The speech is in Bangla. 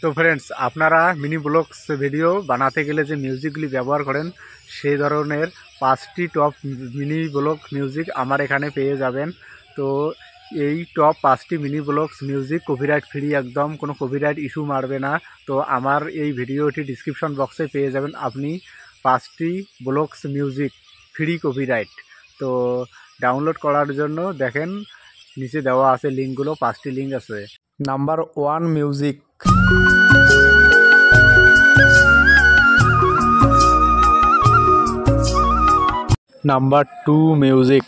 তো ফ্রেন্ডস, আপনারা মিনি ব্লগস ভিডিও বানাতে গেলে যে মিউজিকগুলি ব্যবহার করেন সেই ধরনের 5টি টপ মিনি ব্লগ মিউজিক আমার এখানে পেয়ে যাবেন। তো এই টপ 5টি mini blogs music copyright free, একদম কোনো কপিরাইট ইস্যু মারবে না। তো আমার এই ভিডিওটি ডিসক্রিপশন বক্সে পেয়ে যাবেন আপনি 5টি ব্লগস মিউজিক ফ্রি কপিরাইট। তো ডাউনলোড করার জন্য দেখেন নিচে দেওয়া আছে লিঙ্কগুলো, 5টি লিঙ্ক আছে। Number 1 music, number 2 music,